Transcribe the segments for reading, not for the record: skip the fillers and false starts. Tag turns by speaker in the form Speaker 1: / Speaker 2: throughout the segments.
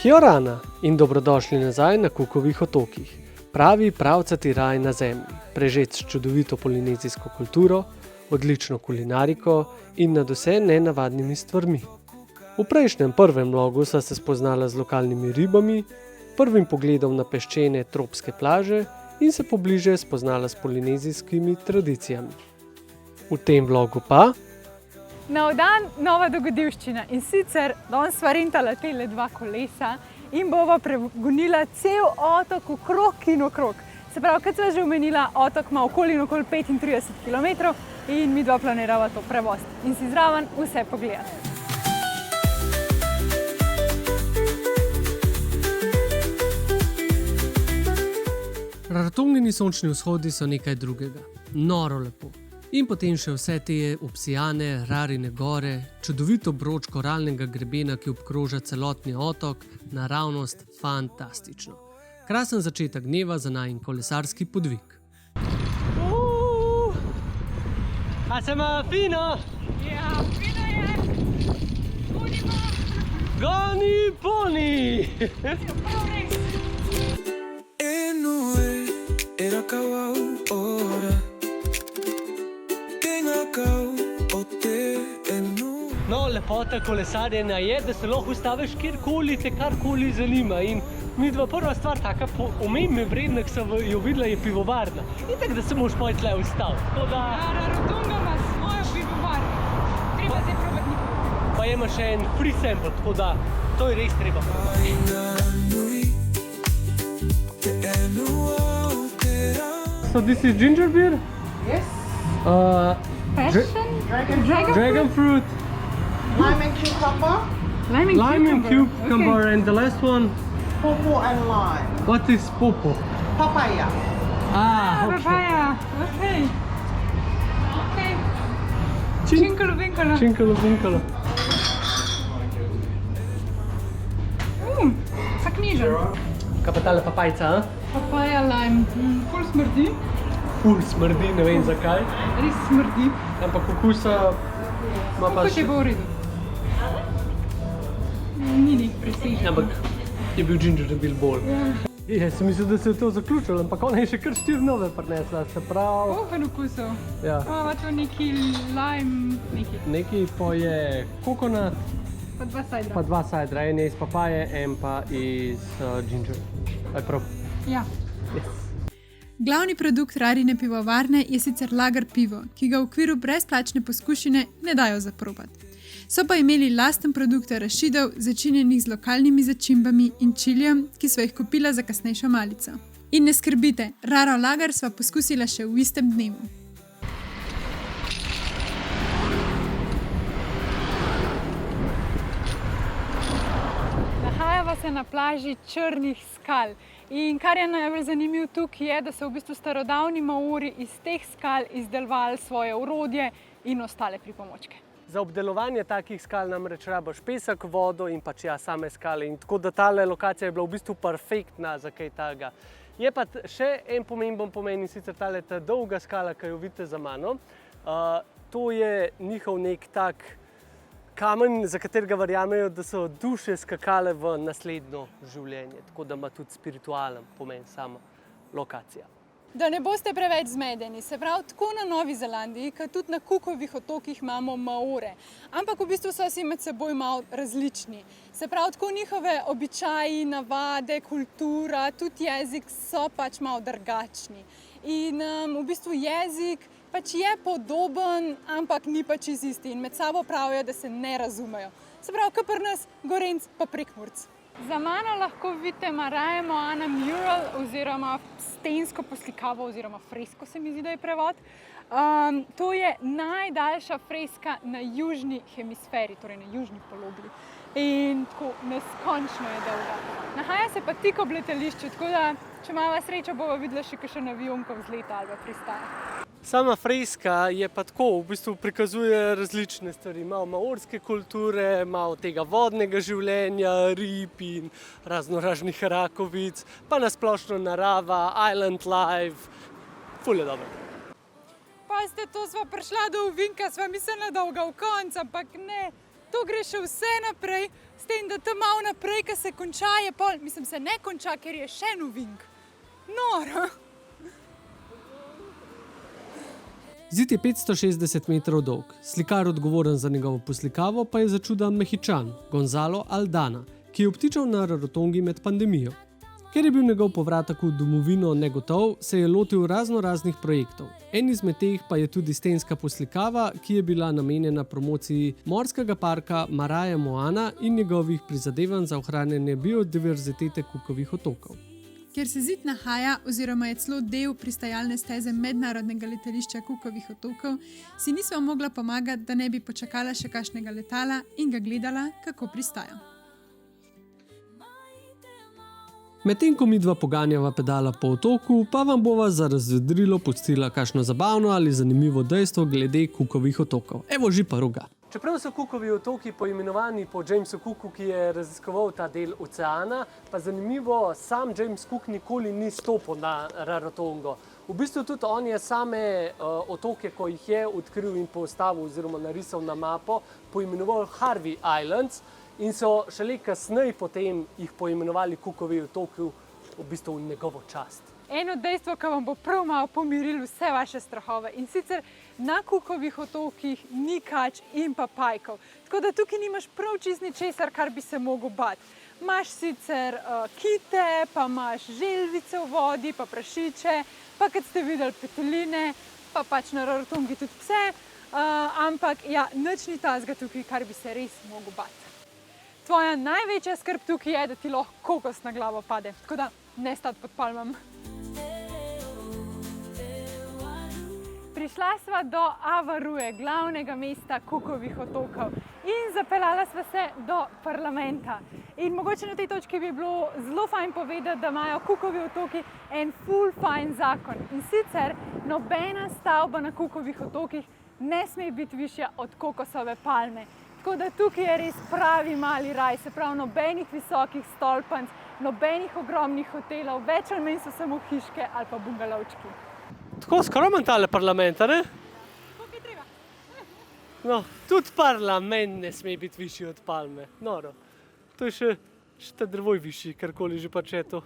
Speaker 1: Kia orana in dobrodošli nazaj na Cookovih otokih. Pravi pravcati raj na zemlji, prežet s čudovito polinezijsko kulturo, odlično kulinariko in nadvse nenavadnimi stvarmi. V prejšnjem prvem vlogu sva se spoznala z lokalnimi ribami, prvim pogledom na peščene tropske plaže in se pobliže spoznala s polinezijskimi tradicijami. V tem vlogu pa
Speaker 2: Nov dan, nova dogodivščina in sicer danes sva rentala tele 2 kolesa in bova pregonila cel otok okrog in okrog. Se pravi, kot sva že omenila, otok ima okoli 35 km in midva planirava to prevoz in si zraven vse pogledati.
Speaker 1: Rarotongnjeni sončni vzhodi so nekaj drugega, noro lepo. In potem še vse te obsijane, rarine gore, čudovito broč koralnega grebena, ki obkroža celotni otok, naravnost fantastično. Krasen začetek dneva za najin kolesarski podvig. A se ima fino?
Speaker 2: Ja, fino je! Gonimo!
Speaker 1: Goni poni!
Speaker 2: Prav res!
Speaker 3: Era acabado ora.
Speaker 1: No, lepota kolesarjenja je, da se lahko ustaviš kjerkoli, te karkoli zanima. In midva prva stvar, taka omembe vredna, ki sem jo videla, je pivovarna. In tako, da se moraš pojt tle ustaviti.
Speaker 2: Rarotonga ima svojo pivovarno. Treba zdaj probati nikoli.
Speaker 1: Pa ima še en free sample, tako da to je res treba. So this is ginger beer?
Speaker 4: Yes.
Speaker 2: Passion?
Speaker 1: Dragon fruit.
Speaker 4: Lime and cucumber,
Speaker 1: Lime and cucumber.
Speaker 2: Okay.
Speaker 1: And the last one,
Speaker 4: pawpaw and lime.
Speaker 1: what is popo?
Speaker 4: Papaya.
Speaker 1: Ah, okay.
Speaker 2: Papaya. Okay. Okay. Činkalo vinkalo.
Speaker 1: Činkalo vinkalo.
Speaker 2: Tak nižen.
Speaker 1: Kaj pa tale papajca, a?
Speaker 2: Papaya lime. Ful smrdi.
Speaker 1: Ful smrdi, ne vem zakaj.
Speaker 2: Res smrdi.
Speaker 1: Ampak okusa ima pa
Speaker 2: Okus je pa v redu. Ni nek presežen.
Speaker 1: Ampak je bil ginger bil bolj. Jaz sem mislil, da se je to zaključilo, ampak ona je še kar 4 nove prinesla, se pravi.
Speaker 2: Ofen okusov.
Speaker 1: Ja.
Speaker 2: Pa ima to neki lime, neki.
Speaker 1: Neki pa je kokonat,
Speaker 2: Pa 2 sajdra.
Speaker 1: pa 2 sajdra, en je iz papaje, en pa iz ginger. Aj prav.
Speaker 2: Ja.
Speaker 5: Glavni produkt Rarine pivovarne je sicer lager pivo, ki ga v okviru brezplačne poskušine ne dajo zaprobati. So pa imeli lasten produkt arašidov, začinjenih z lokalnimi začimbami in čilijem, ki so jih kupila za kasnejšo malico. In ne skrbite, Raro lager sva poskusila še v istem dnevu.
Speaker 2: Nahajava se na plaži Črnih skal. In kar je najbolj zanimivo tukaj je, da so v bistvu starodavni Maori iz teh skal izdelovali svoje orodje in ostale pripomočke.
Speaker 1: Za obdelovanje takih skal namreč rabiš pesek, vodo in pač same skale. In tako da tale lokacija je bila v bistvu perfektna za kaj takega. Je pa še en pomemben pomen in sicer tale ta dolga skala, ki jo vidite za mano. To je njihov nek tak kamen, za katerega verjamejo, da so duše skakale v naslednjo življenje. Tako da ima tudi spiritualen pomen sama lokacija.
Speaker 2: Da ne boste preveč zmedeni, se pravi, tako na Novi Zelandiji, kot tudi na Cookovih otokih imamo Maore. Ampak v bistvu so si med seboj malo različni. Se pravi, tako njihove običaji, navade, kultura, tudi jezik so pač malo drugačni. In v bistvu jezik pač je podoben, ampak ni pač isti. In med sabo pravijo, da se ne razumejo. Se pravi, kot pri nas Gorenc pa Prekmurc. Za mano lahko vidite Maraja Moana mural oziroma stensko poslikavo oziroma fresko, se mi zdi, da je prevod. To je najdaljša freska na južni hemisferi, torej na južni polobli. In tako neskončno je dolga. Nahaja se pa tik ob letališču, tako da če imava srečo, bova videla še kakšen avion, ko vzleta ali pristaja.
Speaker 1: Sama freska je pa tako, v bistvu prikazuje različne stvari. Malo maorske kulture, malo tega vodnega življenja, rib in raznoraznih rakovic, pa nasplošno narava, island life, ful je dobro.
Speaker 2: Pazite, to sva prišla do ovinka, sva mislila dolga v konc, ampak ne. to gre še vse naprej, s tem, da tam malo naprej, ko se konča, je pol, mislim, se ne konča, ker je še novink. Noro.
Speaker 1: Zid je 560 metrov dolg. Slikar odgovoren za njegovo poslikavo pa je začudan Mehičan, Gonzalo Aldana, ki je obtičal na Rarotongi med pandemijo. Ker je bil njegov povratek v domovino negotov, se je lotil raznoraznih projektov. En izmed teh pa je tudi stenska poslikava, ki je bila namenjena promociji morskega parka Maraja Moana in njegovih prizadevanj za ohranjanje biodiverzitete Cookovih otokov.
Speaker 5: Ker se zid nahaja oziroma je celo del pristajalne steze mednarodnega letališča Cookovih otokov, si nisva mogla pomagati, da ne bi počakala še kakšnega letala in ga gledala, kako pristaja.
Speaker 1: Medtem ko midva poganjava pedala po otoku, pa vam bova za razvedrilo pustila kakšno zabavno ali zanimivo dejstvo glede Cookovih otokov. Evo žipa ruga. Čeprav so Cookovi otoki poimenovani po Jamesu Cooku, ki je raziskoval ta del oceana, pa zanimivo, sam James Cook nikoli ni stopil na Rarotongo. V bistvu tudi on je same otoke, ko jih je odkril in postavil oziroma narisal na mapo, poimenoval Harvey Islands in so šele kasneje potem jih poimenovali Cookovi otoki v bistvu v njegovo čast.
Speaker 2: Eno dejstvo, ki vam bo prav malo pomirilo vse vaše strahove. In sicer na Cookovih otokih ni kač in pa pajkov. Tako da tukaj nimaš prav čisto ničesar, kar bi se mogel bati. Imaš sicer kite, pa imaš želvice v vodi, pa prašiče, pa kad ste videli peteline, pa pač na Rarotongi tudi pse, ampak ja, nič ni tazga tukaj, kar bi se res mogel bati. Tvoja največja skrb tukaj je, da ti lahko kokos na glavo pade, tako da ne stati pod palmam. Prišla sva do Avarue, glavnega mesta Cookovih otokov, in zapeljala sva se do parlamenta. In mogoče na tej točki bi bilo zelo fajn povedati, da imajo Cookovi otoki en ful fajn zakon. In sicer nobena stavba na Cookovih otokih ne sme biti višja od kokosove palme. Tako da tukaj je res pravi mali raj, se pravi nobenih visokih stolpanc, nobenih ogromnih hotelov, več ali manj so samo hiške ali pa bungalovčki.
Speaker 1: Tako skromen tale parlament, a ne?
Speaker 2: Koliko je treba?
Speaker 1: No, tudi parlament ne sme biti višji od palme. Noro. To je še ta drvoj višji, karkoli že pač je to.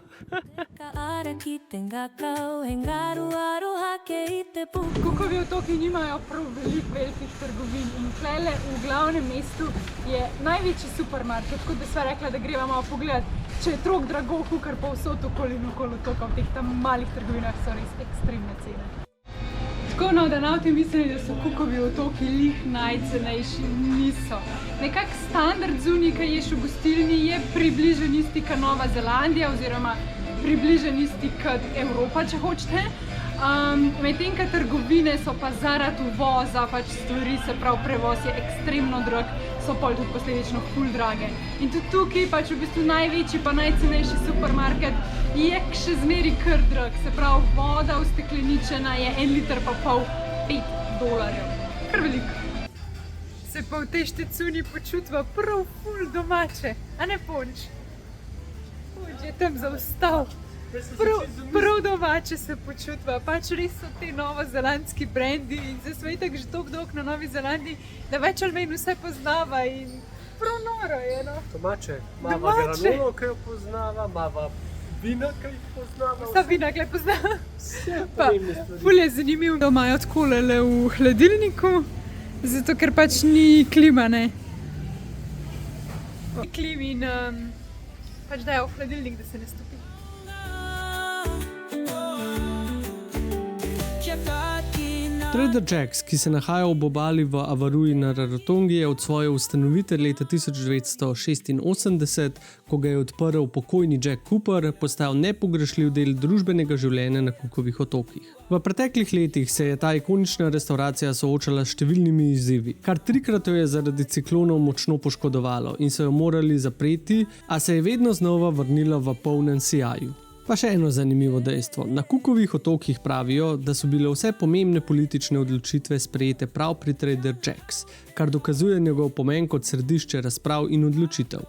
Speaker 2: Cookovi otoki nimajo prav velikih trgovin in tlele v glavnem mestu je največji supermarket, kot da sva rekla, da greva malo pogledati, če je trok drago, kukar pa vsot okoli in okoli otoka, v teh tam malih trgovinah so res ekstremne cene. Tako no, da navti mislili, da so Cookovi otoki lih najcenejši, niso. Nekak standard zunaj, ki ješ v gostilni, je približen isti kot Nova Zelandija oziroma približen isti kot Evropa, če hočete. Medtem, ko trgovine so pa zaradi uvoza, pač stvari, se pravi prevoz je ekstremno drag, so pol tudi posledično ful drage. In tudi tukaj pač v bistvu največji pa najcenejši supermarket je še zmeri kar drag, se pravi voda ustekleničena je 1,5 litra $5. Kar veliko. Se pa v tej štecuni počutva prav ful domače, a ne Ponč? Ponč je tam zaostal. Prav domače se počutva, pač res so te novozelandski brendi in zdaj smo itak že toliko dolgo na Novi Zelandiji, da več ali manj vse poznava in prav noro je, no.
Speaker 1: Domače. Mava granolo, ki jo poznava, mava vina, ki jih poznava.
Speaker 2: Vsa vina, ki jih poznava.
Speaker 1: Pa,
Speaker 2: ful je zanimivo, da imajo tkolele v hladilniku, zato ker pač ni klima, ne. Ni klimi in pač dajo v hladilnik, da se ne stopi.
Speaker 1: Trader Jack's, ki se nahaja ob obali v Avarui na Rarotongi, je od svoje ustanovitve leta 1986, ko ga je odprl pokojni Jack Cooper, postal nepogrešljiv del družbenega življenja na Cookovih otokih. V preteklih letih se je ta ikonična restauracija soočala s številnimi izzivi. Kar 3-krat jo je zaradi ciklonov močno poškodovalo in so jo morali zapreti, a se je vedno znova vrnila v polnem sijaju. Pa še eno zanimivo dejstvo. Na Cookovih otokih pravijo, da so bile vse pomembne politične odločitve sprejete prav pri Trader Jack's, kar dokazuje njegov pomen kot središče razprav in odločitev.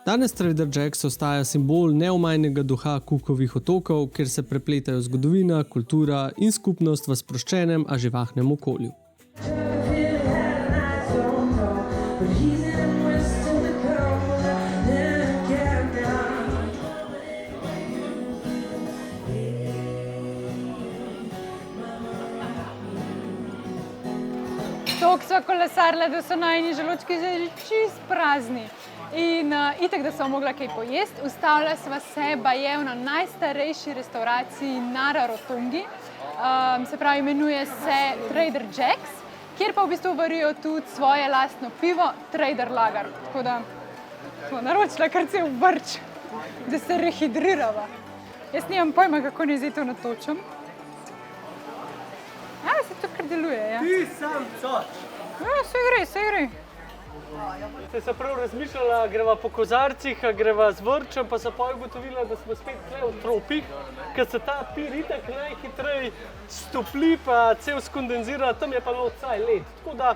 Speaker 1: Danes Trader Jack's ostaja simbol neomajnega duha Cookovih otokov, kjer se prepletajo zgodovina, kultura in skupnost v sproščenem, a živahnem okolju.
Speaker 2: toliko sva kolesarila, da so najini želočki že čist prazni. In itak, da sva mogla kaj pojesti, ustavila sva se baje na najstarejši restauraciji na Rarotongi. Se pravi, imenuje se Trader Jack's, kjer pa v bistvu varijo tudi svoje lastno pivo Trader Lager. Tako da smo naročila kar cel vrč, da se rehidrirava. Jaz nimam pojma, kako naj zdaj to natočim. Ja, se to kar deluje, ja.
Speaker 1: Ti sam coč.
Speaker 2: Ja, se gre.
Speaker 1: Ste se prav razmišljala, greva po kozarcih, greva z vrčem, pa so pa ugotovila, da smo spet tle v tropih, ker se ta pir itak najhitreje stopli, pa cel skondenzira, tam je pa not saj led. Tako da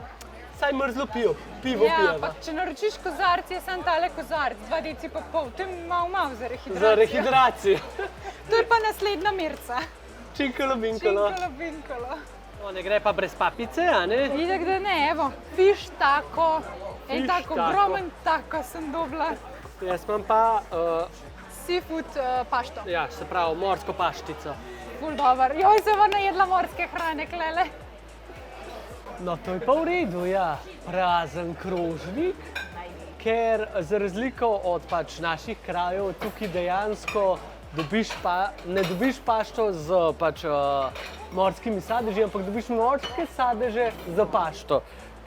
Speaker 1: saj mrzlo pivo
Speaker 2: Ja,
Speaker 1: pijeva.
Speaker 2: pa če naročiš kozarc, je samo tale kozarc, 2 deci pa pol, to je malo za rehidracijo.
Speaker 1: Za rehidracijo.
Speaker 2: To je pa naslednja merca.
Speaker 1: Činkalo binkalo.
Speaker 2: Binkalo.
Speaker 1: Ne gre pa brez papice, a ne?
Speaker 2: Vidik, da ne, evo, fiš tako, en
Speaker 1: Fiš
Speaker 2: tako
Speaker 1: taco.
Speaker 2: ogromen tako sem dobila.
Speaker 1: Jaz imam pa,
Speaker 2: Seafood pašto,
Speaker 1: ja, se pravi, morsko paštico.
Speaker 2: ful dober. Joj, se vam najedla morske hrane, klele.
Speaker 1: No, to je pa v redu, ja. Prazen krožnik, ker za razliko od pač naših krajev tukaj dejansko ne dobiš pašto z pač morskimi sadeži, ampak dobiš morske sadeže za pašto.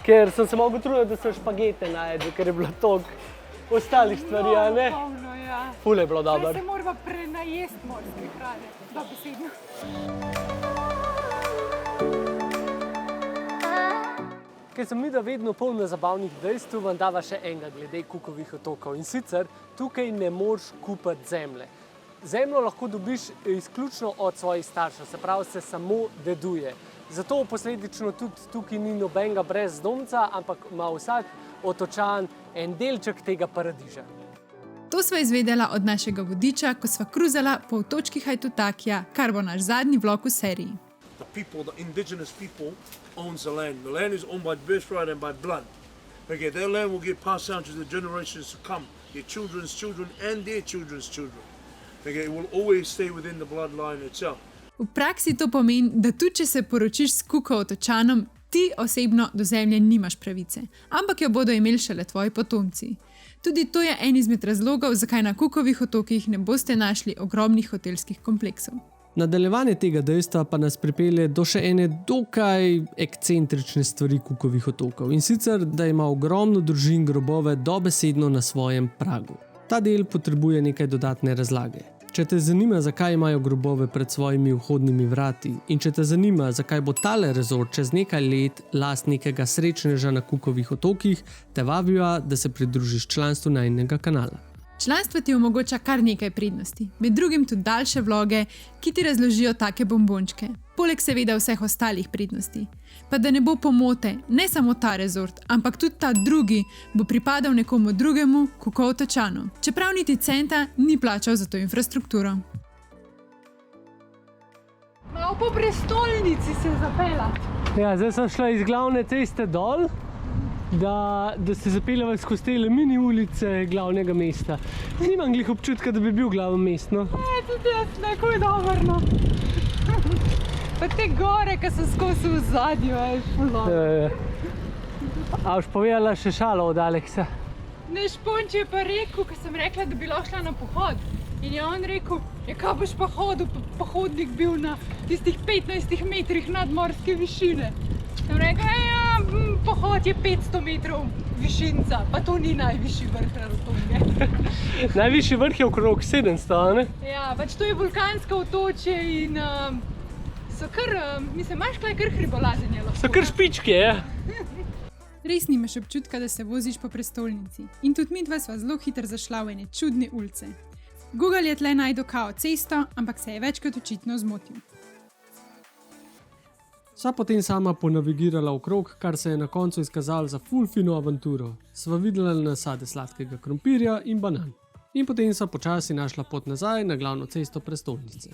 Speaker 1: Ker sem se mogel truditi, da sem špagete najedel, ker je bilo toliko ostalih stvari, a ne?
Speaker 2: Polno, ja.
Speaker 1: Ful je bilo
Speaker 2: Prej
Speaker 1: dobro.
Speaker 2: se morava prenajesti morske hrane, dobesedno.
Speaker 1: Ker sem midva vedno polna zabavnih dejstev, vam dava še enega glede Cookovih otokov. In sicer tukaj ne moreš kupiti zemlje. Zemljo lahko dobiš izključno od svojih staršev, se pravi, se samo deduje. Zato posledično tudi tukaj ni nobenega brezdomca, ampak ima vsak otočan en delček tega paradiža.
Speaker 5: To sva izvedela od našega vodiča, ko sva kruzala po otočkih Aitutakija, kar bo naš zadnji vlog v seriji.
Speaker 6: The people, the indigenous people, owns the land. The land is owned by birthright and by blood. Okay, their land will get passed down to the generations to come, their children's children and their children's children. Okay, it will always stay within the bloodline itself.
Speaker 5: V praksi to pomeni, da tudi če se poročiš s Kuko otočanom, ti osebno do zemlje nimaš pravice, ampak jo bodo imeli šele tvoji potomci. Tudi to je en izmed razlogov, zakaj na Cookovih otokih ne boste našli ogromnih hotelskih kompleksov.
Speaker 1: Nadaljevanje tega dejstva pa nas pripelje do še ene dokaj ekscentrične stvari Cookovih otokov. In sicer, da ima ogromno družin grobove dobesedno na svojem pragu. Ta del potrebuje nekaj dodatne razlage. Če te zanima, zakaj imajo grobove pred svojimi vhodnimi vrati in če te zanima, zakaj bo tale rezort čez nekaj let last nekega srečneža na Cookovih otokih, te vabiva, da se pridružiš članstvu najinega kanala.
Speaker 5: Članstvo ti omogoča kar nekaj prednosti, med drugim tudi daljše vloge, ki ti razložijo take bombončke, poleg seveda vseh ostalih prednosti. Pa da ne bo pomote, ne samo ta rezort, ampak tudi ta drugi bo pripadal nekomu drugemu, Kuko otočanu, čeprav niti centa ni plačal za to infrastrukturo.
Speaker 2: Malo po prestolnici se zapeljati.
Speaker 1: Ja, zdaj sem šla iz glavne ceste dol, da se zapeljeva skozi te mini ulice glavnega mesta. Nimam glih občutka, da bi bil glavno mest, no.
Speaker 2: Tudi jaz neko je dobro. Pa te gore, ki so skozi v zadju, je ful dobro.
Speaker 1: A boš povedala še šalo od Aleksa?
Speaker 2: Naš Ponč je pa rekel, ko sem rekla, da bi lahko šla na pohod. In je on rekel, ja kaj boš pa hodil, pohodnik bil na tistih 15 metrih nadmorske višine. Sem rekla, ja, pohod je 500 metrov višinca, pa to ni najvišji vrh Rarotonge.
Speaker 1: Najvišji vrh je okrog 700, ne?
Speaker 2: Ja, pač to je vulkansko otočje in so kar, mislim, imaš kar hribolazenje lahko.
Speaker 1: So kar špičke, ja.
Speaker 5: Res nimaš občutka, da se voziš po prestolnici. In tudi midva sva zelo hitro zašla v ene čudne ulice. Google je tle najdel kao cesto, ampak se je večkrat očitno zmotil.
Speaker 1: Sva potem sama ponavigirala okrog, kar se je na koncu izkazalo za ful fino avanturo. Sva videla nasade sladkega krompirja in banan. In potem sva počasi našla pot nazaj na glavno cesto prestolnice.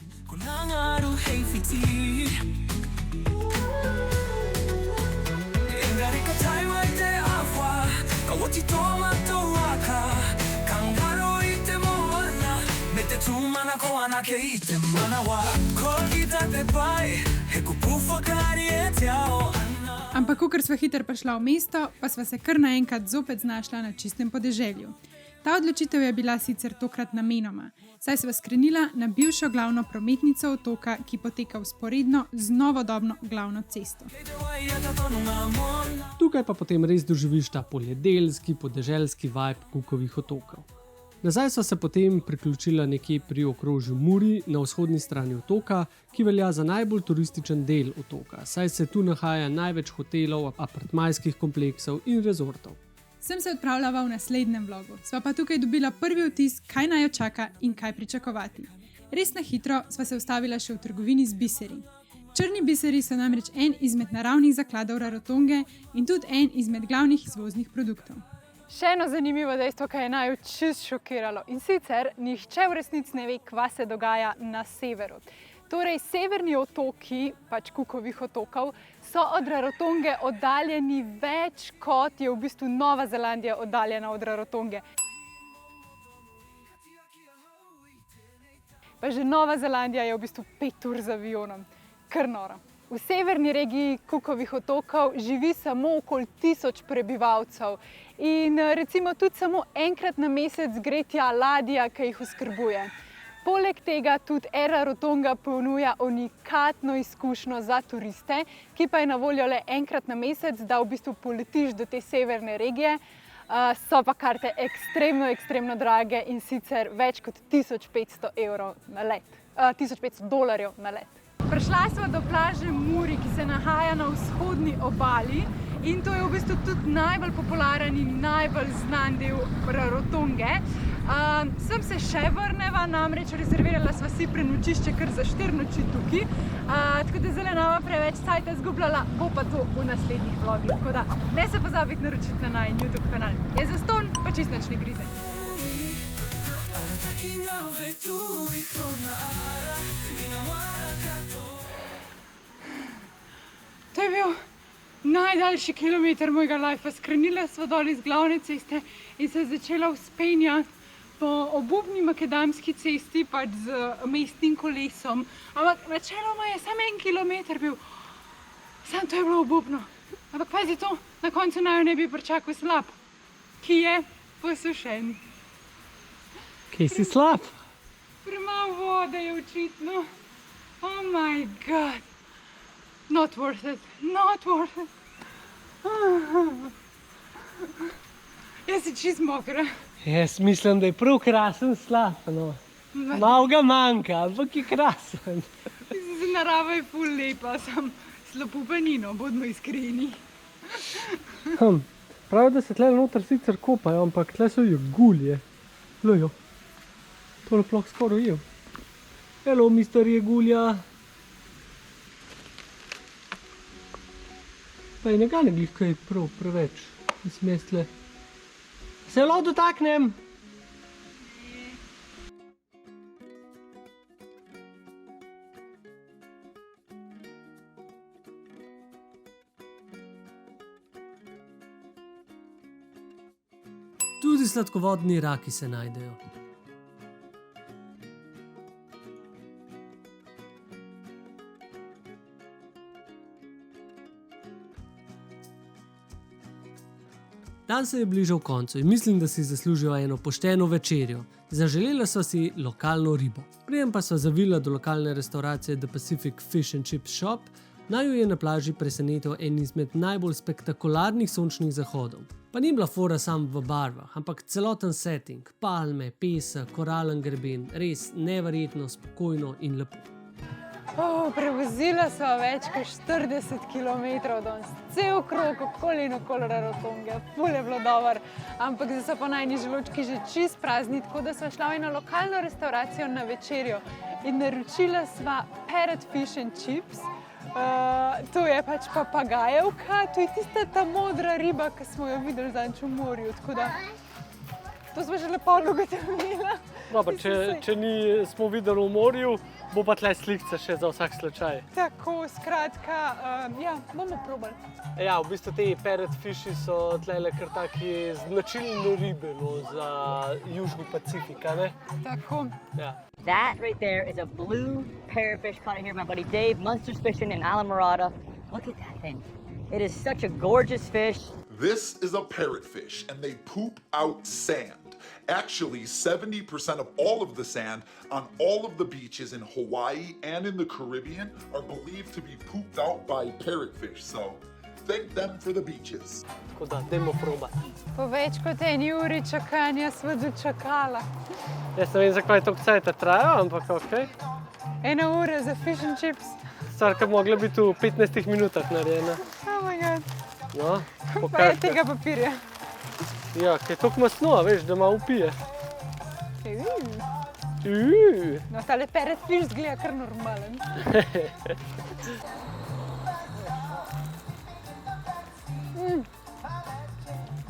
Speaker 5: Ampak, ko sva hitro prišla v mesto, pa sva se kar naenkrat zopet znašla na čistem podeželju. Ta odločitev je bila sicer tokrat namenoma, saj sva skrenila na bivšo glavno prometnico otoka, ki poteka vzporedno z novodobno glavno cesto.
Speaker 1: Tukaj pa potem res doživiš ta poljedelski, podeželski vibe Cookovih otokov. Nazaj so se potem priključila nekje pri okrožju Muri na vzhodni strani otoka, ki velja za najbolj turističen del otoka, saj se tu nahaja največ hotelov, apartmajskih kompleksov in rezortov.
Speaker 5: Sem se odpravljala v naslednjem vlogu, sva pa tukaj dobila prvi vtis, kaj naj jo čaka in kaj pričakovati. Res na hitro sva se ustavila še v trgovini z biseri. Črni biseri so namreč en izmed naravnih zakladov Rarotonge in tudi en izmed glavnih izvoznih produktov.
Speaker 2: Še eno zanimivo dejstvo, ki je naju čisto šokiralo, in sicer nihče v resnici ne ve, kva se dogaja na severu. Torej, severni otoki, pač Cookovih otokov, so od Rarotonge oddaljeni več, kot je v bistvu Nova Zelandija oddaljena od Rarotonge. Pa že Nova Zelandija je v bistvu 5 ur z avionom. Kar noro. V severni regiji Cookovih otokov živi samo okoli 1000 prebivalcev in recimo tudi samo enkrat na mesec gre tja ladja, ki jih oskrbuje. Poleg tega tudi Air Rarotonga ponuja unikatno izkušnjo za turiste, ki pa je na voljo le enkrat na mesec, da v bistvu poletiš do te severne regije. So pa karte ekstremno drage in sicer več kot 1500 evrov na let, $1500 na let. Prišla sva do plaže Muri, ki se nahaja na vzhodni obali in to je v bistvu tudi najbolj popularen in najbolj znan del Rarotonge. Sem se še vrneva, namreč rezervirala sva si prenočišče kar za 4 noči tukaj, tako da zdaj nama preveč cajta zgubljala, bo pa to v naslednjih vlogih. Tako da ne se pozabiti naročiti na najin YouTube kanal. Je zastonj, pa čist nič ne grize. To je bil najdaljši kilometer mojega lajfa. Skrenila sva dol iz glavne ceste in se začela vzpenjati po obupni makadamski cesti, pač z mestnim kolesom. Ampak načeloma je samo 1 kilometer bil. Samo to je bilo obupno. Ampak pazi to, na koncu naju ne bi pričakal slab, ki je posušen.
Speaker 1: Kje si slab?
Speaker 2: Premalo vode je očitno. Oh my god. Not worth it. Not worth it. Jaz si čist mokra.
Speaker 1: Jaz mislim, da je prav krasen slab, no. Malo ga manjka, ampak je krasen.
Speaker 2: Narava je ful lepa, sam slabo pa ni, no, bodimo iskreni.
Speaker 1: Pravi, da se tle noter sicer kopajo, ampak tle so jegulje. Glejo. Tole ploh skoraj je. Hello, mister jegulja. Pa je njega ne glih kaj prav preveč. Mislim, jaz tle. Se lahko dotaknem? Tudi sladkovodni raki se najdejo. Dan se je bližal koncu in mislim, da si zasluživa eno pošteno večerjo. Zaželela sva si lokalno ribo. Preden pa sva zavila do lokalne restauracije The Pacific Fish and Chips Shop, naju je na plaži presenetil en izmed najbolj spektakularnih sončnih zahodov. Pa ni bila fora sam v barvah, ampak celoten setting, palme, pesek, koralen greben, res neverjetno spokojno in lepo.
Speaker 2: Prevozila sva več kot 40 km danes, cel krog okoli in okoli Rarotonge, ful je bilo dobro, ampak zdaj so pa najni želočki že čist prazni, tako da sva šla v eno lokalno restauracijo na večerjo in naročila sva parrot fish and chips. To je pač papagajevka, to je tista ta modra riba, ki smo jo videli zadnjič v morju, tako da to smo že lepo ugotovila.
Speaker 1: Dobro, če ni smo videli v morju, bo pa tle slikca še za vsak slučaj.
Speaker 2: Tako, skratka, ja, bomo probali.
Speaker 1: Ja, v bistvu te parrot fishi so tlele kar taki značilne ribe, no, za Južni Pacifik, a ne?
Speaker 2: Tako.
Speaker 1: Ja.
Speaker 7: That right there is a blue parrotfish caught here by my buddy Dave, Munsters Fishing in Alamorada. Look at that thing. It is such a gorgeous fish.
Speaker 8: This is a parrotfish, and they poop out sand. Actually, 70% of all of the sand on all of the beaches in Hawaii and in the Caribbean are believed to be pooped out by parrotfish, so thank them for the beaches.
Speaker 1: Tako da, dajmo probati.
Speaker 2: Po več kot eni uri čakanja sva dočakala.
Speaker 1: Jaz ne vem, zakaj to cajta traja, ampak okej.
Speaker 2: 1 ura za fish and chips.
Speaker 1: Stvar, ki bi mogla biti v 15 minutah narejena.
Speaker 2: Oh my god.
Speaker 1: No,
Speaker 2: Pa je
Speaker 1: pokažite.
Speaker 2: tega papirja.
Speaker 1: Ja, ki je toliko masno, veš, da malo upije.
Speaker 2: No, tale parrotfish zgleda kar normalen.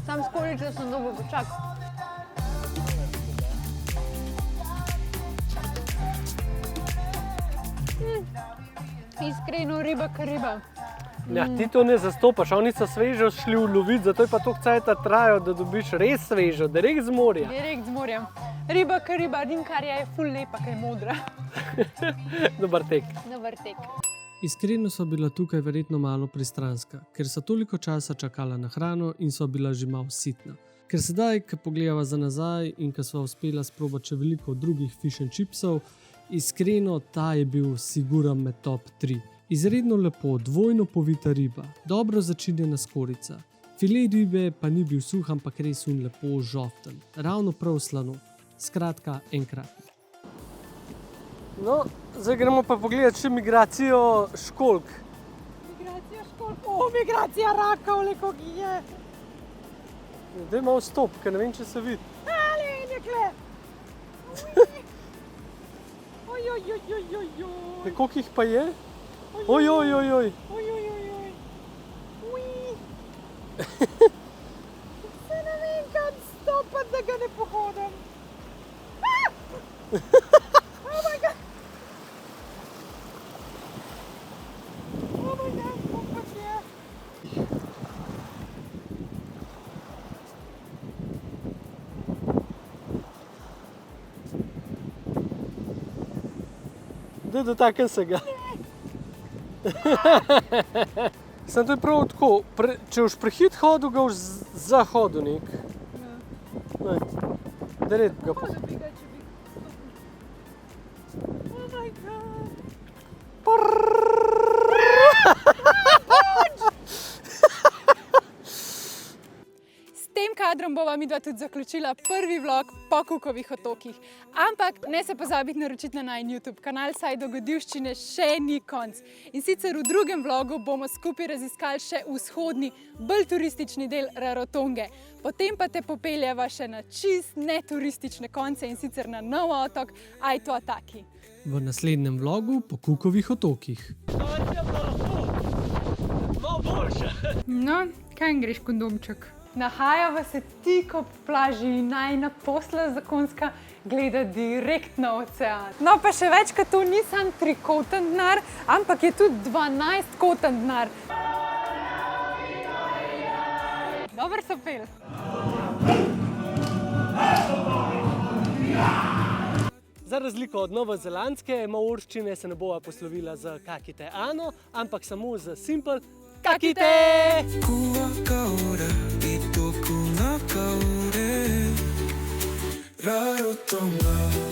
Speaker 2: Sam s kolico sem dobil počak. Iskreno riba ka riba.
Speaker 1: Ja, ti to ne zastopaš, oni so svežo šli uloviti, zato je pa toliko cajta trajajo, da dobiš res svežo, direkt z morja.
Speaker 2: Direkt z morja. Riba ka riba, dinkarja je ful lepa, ka je modra.
Speaker 1: Dobar tek.
Speaker 2: Dobar tek.
Speaker 1: Iskreno so bila tukaj verjetno malo pristranska, ker so toliko časa čakala na hrano in so bila že malo sitna. Ker sedaj, ko pogledava za nazaj in ko sva uspela sprobati še veliko drugih fish and chipsov, iskreno ta je bil siguran med top 3. Izredno lepo, dvojno povita riba, dobro začinjena skorica. Filet ribe pa ni bil suh, ampak res lepo žoften, ravno prav slano. Skratka, enkratno. No, zdaj gremo pa pogledati še migracijo školjk.
Speaker 2: Migracija školjk. O, migracija rakov, koliko je.
Speaker 1: Daj malo stop, ker ne vem, če se vidi.
Speaker 2: Ali, nekle. Ojojojojojoj.
Speaker 1: Koliko jih pa je? Ojojojoj.
Speaker 2: Ojojojoj. Se ne vem, kam stopati, da ga ne pohodam. Oh my god. Oh my god, koliko je.
Speaker 1: Da dotaknem se ga. Sem to je prav tako, če boš prehit hodil, ga boš za hodil nek. Da red ga po.
Speaker 2: Oh my god. S tem kadrom bova midva tudi zaključila prvi vlog po Cookovih otokih. Ampak ne se pozabiti naročiti na najin YouTube kanal, saj dogodivščine še ni konc. In sicer v drugem vlogu bomo skupaj raziskali še vzhodni, bolj turistični del Rarotonge. Potem pa te popeljeva še na čist neturistične konce in sicer na nov otok Aituataki.
Speaker 1: V naslednjem vlogu po Cookovih otokih.
Speaker 2: No, kaj greš, kondomček? Nahajava se tik ob plaži in najina posla zakonska gleda direkt na ocean. No, pa še več, kot to ni sam trikoten denar, ampak je tudi 12-koten denar. Dobro so pel.
Speaker 1: Za razliko od novozelandske maorščine se ne bova poslovila z kakite ano, ampak samo z simple kakite!
Speaker 3: Kua kaore, i toku na kaore Rarotonga